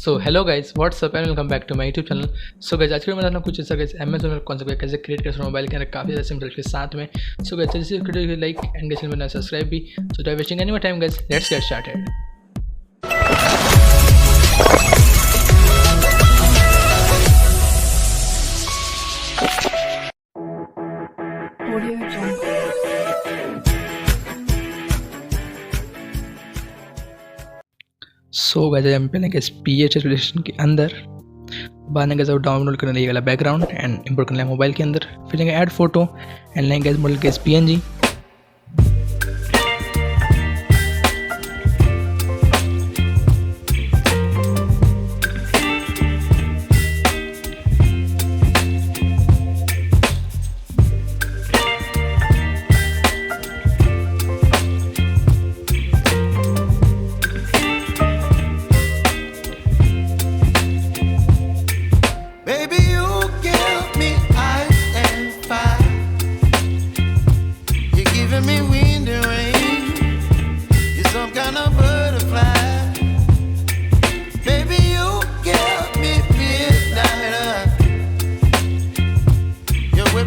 So hello guys, what's up and welcome back to my YouTube channel. So guys, आज के मैं कुछ ऐसा गाइस एमएस में कॉन्सेप्ट कैसे क्रिएट कर सकते हो मोबाइल के अंदर काफ़ी ज़्यादा सिंपल के साथ में। सो गाइस, जल्दी से वीडियो को लाइक एंड चैनल में सब्सक्राइब भी। So don't wasting any more time guys, let's get started. So guys, हम पहले के PH एप्लीकेशन के अंदर बाद में गाइस डाउनलोड करने लगेगा बैकग्राउंड एंड इंपोर्ट करना है मोबाइल के अंदर। फिर लेंगे ऐड फोटो एंड लेंगे गाइस मॉडल के PNG।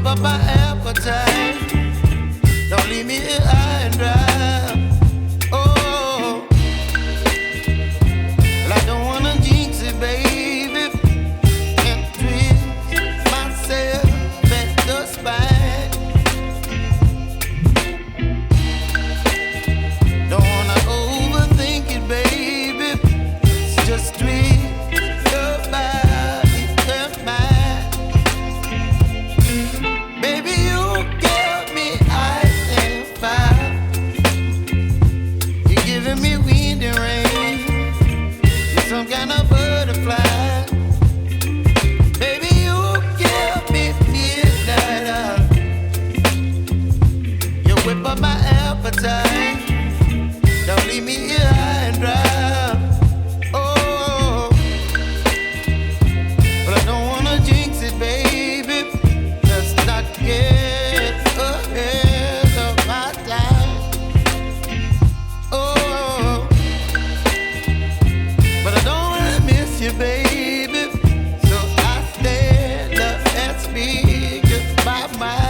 Up my appetite, don't leave me here high and dry. Oh, well, I don't wanna jinx it, baby, and twist myself at the spine. Don't wanna overthink it, baby, it's just twist your body and mine. Up my appetite, don't leave me here high and dry. Oh, but I don't wanna jinx it, baby. Let's not get ahead of my time. Oh, but I don't wanna miss you, baby. So I stand up and speak just my mind.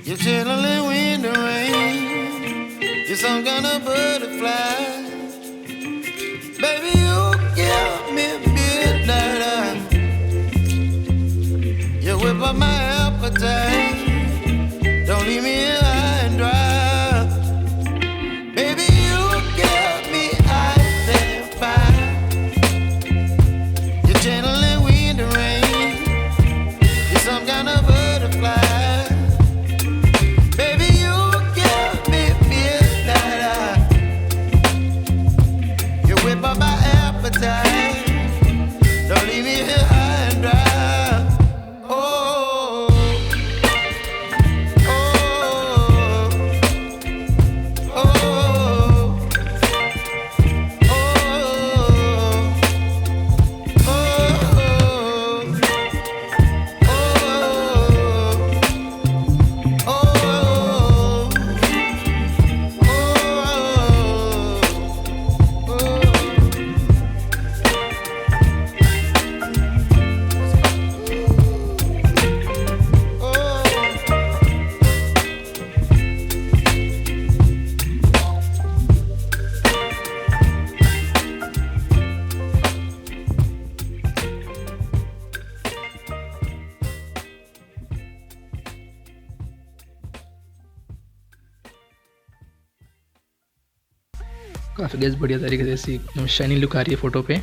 You're chilling in the rain. You're some kind of butterfly. Baby, you give me midnight. You whip up my appetite. Don't leave me here high and dry. Baby, you give me ice and fire. You're channeling wind and rain. You're some kind of butterfly. Up my appetite, don't leave me here high and dry. Oh, oh, oh, oh, काफ़ी gas बढ़िया तरीके से ऐसी shiny look आ रही है photo पे।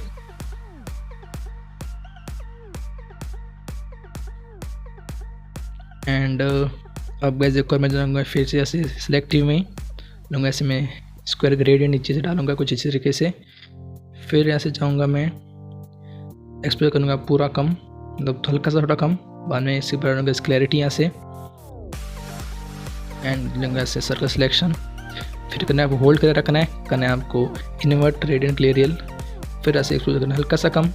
And अब gas एक और मैं जाऊँगा फिर से ऐसे सिलेक्टिव में लूँगा, ऐसे मैं स्क्वायर ग्रेडियंट नीचे से डालूँगा कुछ इसी तरीके से। फिर यहाँ से जाऊँगा मैं एक्सप्लोर करूँगा पूरा कम, मतलब हल्का सा थोड़ा कम, बाद में इसी पर इस क्लैरिटी यहाँ से एंड लूँगा से सर्कल सिलेक्शन। फिर करना है आपको होल्ड करके रखना है आपको इन्वर्ट रेडियन क्लियरियल। फिर ऐसे एक्सप्लोर करना हल्का सा कम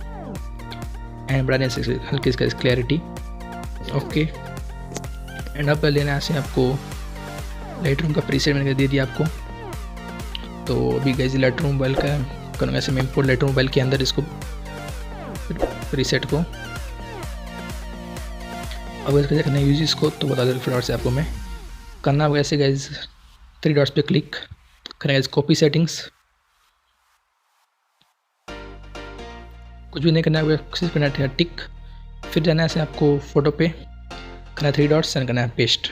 एंड बढ़ाने से हल्की इसका क्लैरिटी। ओके एंड अब लेना है से आपको लाइट रूम का प्रीसेट मैंने दे दिया आपको। तो अभी गाइस लाइट रूम मोबाइल का करूँगा ऐसे मैं इंपोर्ट लाइट रूम मोबाइल के अंदर इसको प्रीसेट को। अब कैसे करना है यूज इसको तो बता दो फिर से आपको मैं करना होगा ऐसे गाइस 3 डॉट्स पे क्लिक करना है कॉपी सेटिंग्स, कुछ भी नहीं करना है सिर्फ करना है टिक। फिर जाना है ऐसे आपको फोटो पे करना है 3 डॉट्स एंड करना है पेस्ट।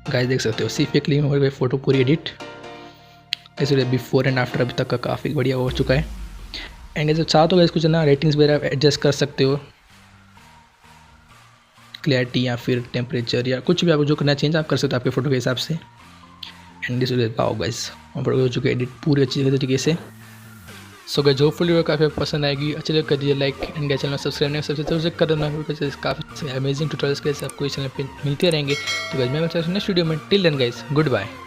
गाइस देख सकते हो सिर्फ एक क्लिक में हो गई फोटो पूरी एडिट। ऐसे बिफोर एंड आफ्टर अभी तक का काफ़ी बढ़िया हो चुका है। एंड जब चाहो तो इसको ना रेटिंग्स वगैरह एडजस्ट कर सकते हो, क्लैरिटी या फिर टेम्परेचर या कुछ भी आपको जो करना चेंज आप कर सकते हो आपके फ़ोटो के हिसाब से। एंड दिस पाओ गाइस फोटो हो चुकी है एडिट पूरी अच्छी तरीके से। सो गाइस होपफुली वीडियो काफ़ी पसंद आएगी, अच्छे लगे कर दीजिए लाइक एंड चैनल में सब्सक्राइब नहीं सबसे जरूर कर देना, काफ़ी अमेजिंग ट्यूटोरियल्स के आपको इस चैनल पे मिलते रहेंगे। तो गाइस मैं नेक्स्ट वीडियो में till then guys good bye.